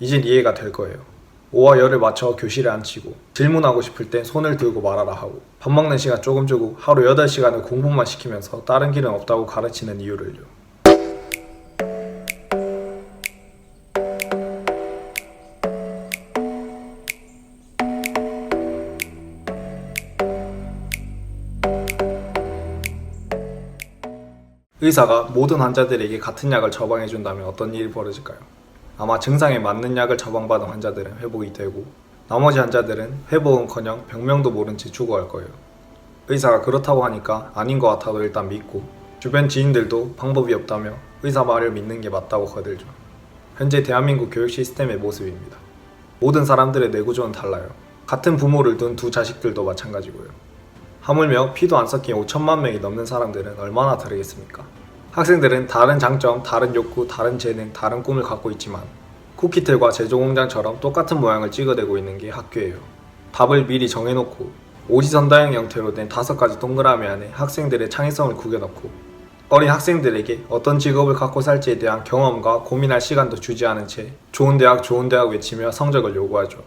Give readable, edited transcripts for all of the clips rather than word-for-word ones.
이젠 이해가 될 거예요. 오와 열을 맞춰 교실에 앉히고 질문하고 싶을 땐 손을 들고 말하라 하고 밥 먹는 시간 조금 주고 하루 8시간을 공부만 시키면서 다른 길은 없다고 가르치는 이유를요. 의사가 모든 환자들에게 같은 약을 처방해준다면 어떤 일이 벌어질까요? 아마 증상에 맞는 약을 처방받은 환자들은 회복이 되고 나머지 환자들은 회복은커녕 병명도 모른 채 죽어갈 거예요. 의사가 그렇다고 하니까 아닌 것 같아도 일단 믿고 주변 지인들도 방법이 없다며 의사 말을 믿는 게 맞다고 거들죠. 현재 대한민국 교육 시스템의 모습입니다. 모든 사람들의 뇌구조는 달라요. 같은 부모를 둔 두 자식들도 마찬가지고요. 하물며 피도 안 섞인 5천만 명이 넘는 사람들은 얼마나 다르겠습니까? 학생들은 다른 장점, 다른 욕구, 다른 재능, 다른 꿈을 갖고 있지만 쿠키틀과 제조공장처럼 똑같은 모양을 찍어내고 있는 게 학교예요. 답을 미리 정해놓고 오지선다형 형태로 된 5가지 동그라미 안에 학생들의 창의성을 구겨넣고 어린 학생들에게 어떤 직업을 갖고 살지에 대한 경험과 고민할 시간도 주지 않은 채 좋은 대학 외치며 성적을 요구하죠.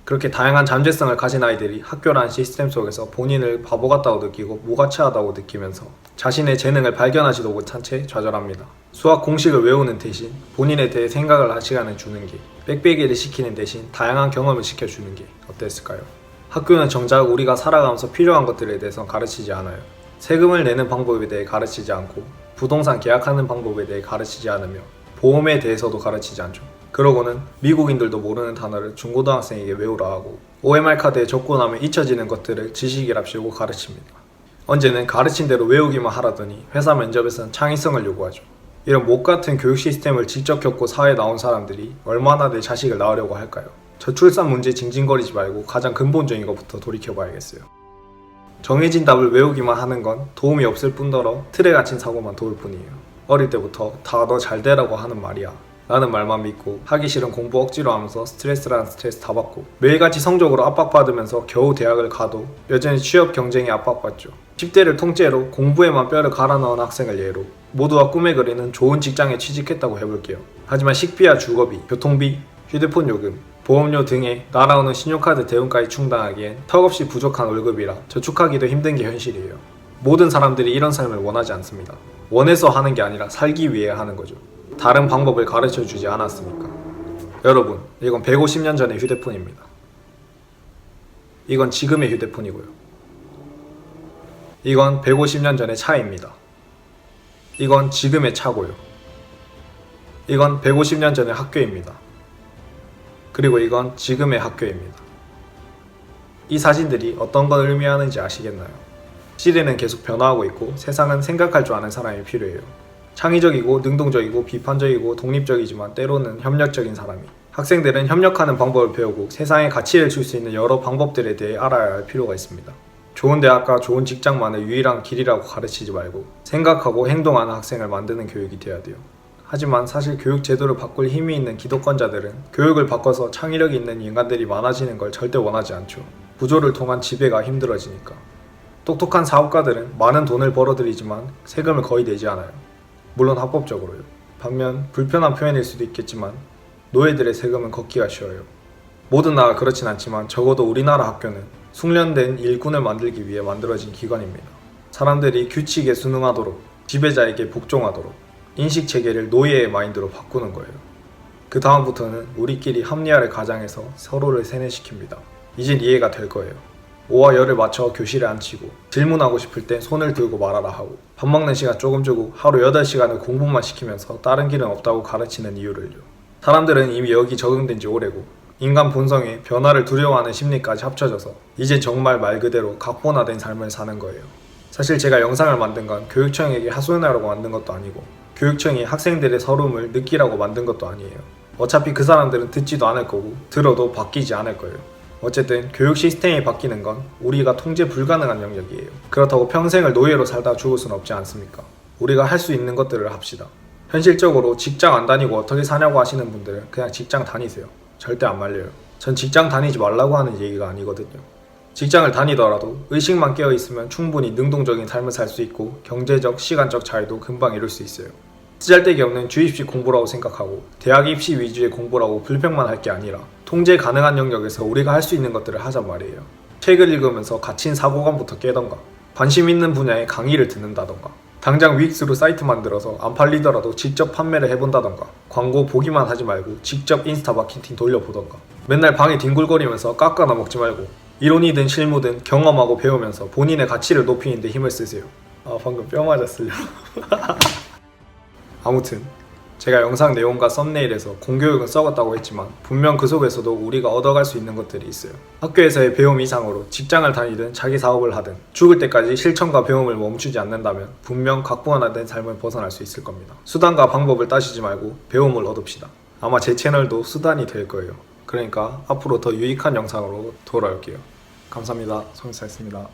그렇게 다양한 잠재성을 가진 아이들이 학교라는 시스템 속에서 본인을 바보 같다고 느끼고 무가치하다고 느끼면서 자신의 재능을 발견하지도 못한 채 좌절합니다. 수학 공식을 외우는 대신 본인에 대해 생각을 할 시간을 주는 게, 빽빽이를 시키는 대신 다양한 경험을 시켜주는 게 어땠을까요? 학교는 정작 우리가 살아가면서 필요한 것들에 대해서 가르치지 않아요. 세금을 내는 방법에 대해 가르치지 않고 부동산 계약하는 방법에 대해 가르치지 않으며 보험에 대해서도 가르치지 않죠. 그러고는 미국인들도 모르는 단어를 중고등학생에게 외우라 하고 OMR 카드에 적고 나면 잊혀지는 것들을 지식이랍시고 가르칩니다. 언제는 가르친 대로 외우기만 하라더니 회사 면접에서는 창의성을 요구하죠. 이런 못 같은 교육 시스템을 직접 겪고 사회에 나온 사람들이 얼마나 내 자식을 낳으려고 할까요? 저출산 문제 징징거리지 말고 가장 근본적인 것부터 돌이켜봐야겠어요. 정해진 답을 외우기만 하는 건 도움이 없을 뿐더러 틀에 갇힌 사고만 도울 뿐이에요. 어릴 때부터 다 너 잘 되라고 하는 말이야 라는 말만 믿고 하기 싫은 공부 억지로 하면서 스트레스란 스트레스 다 받고 매일같이 성적으로 압박받으면서 겨우 대학을 가도 여전히 취업 경쟁에 압박받죠. 10대를 통째로 공부에만 뼈를 갈아 넣은 학생을 예로 모두가 꿈에 그리는 좋은 직장에 취직했다고 해볼게요. 하지만 식비와 주거비, 교통비, 휴대폰 요금, 보험료 등에 날아오는 신용카드 대금까지 충당하기엔 턱없이 부족한 월급이라 저축하기도 힘든 게 현실이에요. 모든 사람들이 이런 삶을 원하지 않습니다. 원해서 하는 게 아니라 살기 위해 하는 거죠. 다른 방법을 가르쳐주지 않았습니까? 여러분, 이건 150년 전의 휴대폰입니다. 이건 지금의 휴대폰이고요. 이건 150년 전의 차입니다. 이건 지금의 차고요. 이건 150년 전의 학교입니다. 그리고 이건 지금의 학교입니다. 이 사진들이 어떤 걸 의미하는지 아시겠나요? 시대는 계속 변화하고 있고 세상은 생각할 줄 아는 사람이 필요해요. 창의적이고 능동적이고 비판적이고 독립적이지만 때로는 협력적인 사람이 학생들은 협력하는 방법을 배우고 세상에 가치를 줄 수 있는 여러 방법들에 대해 알아야 할 필요가 있습니다. 좋은 대학과 좋은 직장만을 유일한 길이라고 가르치지 말고 생각하고 행동하는 학생을 만드는 교육이 되어야 돼요. 하지만 사실 교육 제도를 바꿀 힘이 있는 기득권자들은 교육을 바꿔서 창의력이 있는 인간들이 많아지는 걸 절대 원하지 않죠. 구조를 통한 지배가 힘들어지니까. 똑똑한 사업가들은 많은 돈을 벌어들이지만 세금을 거의 내지 않아요. 물론 합법적으로요. 반면 불편한 표현일 수도 있겠지만 노예들의 세금은 걷기가 쉬워요. 모든 나라가 그렇진 않지만 적어도 우리나라 학교는 숙련된 일꾼을 만들기 위해 만들어진 기관입니다. 사람들이 규칙에 순응하도록, 지배자에게 복종하도록 인식체계를 노예의 마인드로 바꾸는 거예요. 그 다음부터는 우리끼리 합리화를 가장해서 서로를 세뇌시킵니다. 이젠 이해가 될 거예요. 오와 열을 맞춰 교실에 앉히고 질문하고 싶을 땐 손을 들고 말하라 하고 밥 먹는 시간 조금 주고 하루 8시간을 공부만 시키면서 다른 길은 없다고 가르치는 이유를요. 사람들은 이미 여기 적응된 지 오래고 인간 본성에 변화를 두려워하는 심리까지 합쳐져서 이제 정말 말 그대로 각본화된 삶을 사는 거예요. 사실 제가 영상을 만든 건 교육청에게 하소연하라고 만든 것도 아니고 교육청이 학생들의 서름을 느끼라고 만든 것도 아니에요. 어차피 그 사람들은 듣지도 않을 거고 들어도 바뀌지 않을 거예요. 어쨌든 교육 시스템이 바뀌는 건 우리가 통제 불가능한 영역이에요. 그렇다고 평생을 노예로 살다 죽을 수는 없지 않습니까? 우리가 할 수 있는 것들을 합시다. 현실적으로 직장 안 다니고 어떻게 사냐고 하시는 분들은 그냥 직장 다니세요. 절대 안 말려요. 전 직장 다니지 말라고 하는 얘기가 아니거든요. 직장을 다니더라도 의식만 깨어있으면 충분히 능동적인 삶을 살 수 있고 경제적, 시간적 자유도 금방 이룰 수 있어요. 쓰잘데기 없는 주입식 공부라고 생각하고 대학 입시 위주의 공부라고 불평만 할 게 아니라 통제 가능한 영역에서 우리가 할 수 있는 것들을 하잔 말이에요. 책을 읽으면서 갇힌 사고관부터 깨던가, 관심 있는 분야의 강의를 듣는다던가, 당장 윅스로 사이트 만들어서 안 팔리더라도 직접 판매를 해본다던가, 광고 보기만 하지 말고 직접 인스타 마케팅 돌려보던가, 맨날 방에 뒹굴거리면서 깎아나 먹지 말고 이론이든 실무든 경험하고 배우면서 본인의 가치를 높이는 데 힘을 쓰세요. 아, 방금 뼈 맞았으려. 아무튼 제가 영상 내용과 썸네일에서 공교육은 썩었다고 했지만 분명 그 속에서도 우리가 얻어갈 수 있는 것들이 있어요. 학교에서의 배움 이상으로 직장을 다니든 자기 사업을 하든 죽을 때까지 실천과 배움을 멈추지 않는다면 분명 각부하나된 삶을 벗어날 수 있을 겁니다. 수단과 방법을 따지지 말고 배움을 얻읍시다. 아마 제 채널도 수단이 될 거예요. 그러니까 앞으로 더 유익한 영상으로 돌아올게요. 감사합니다. 송일사였습니다.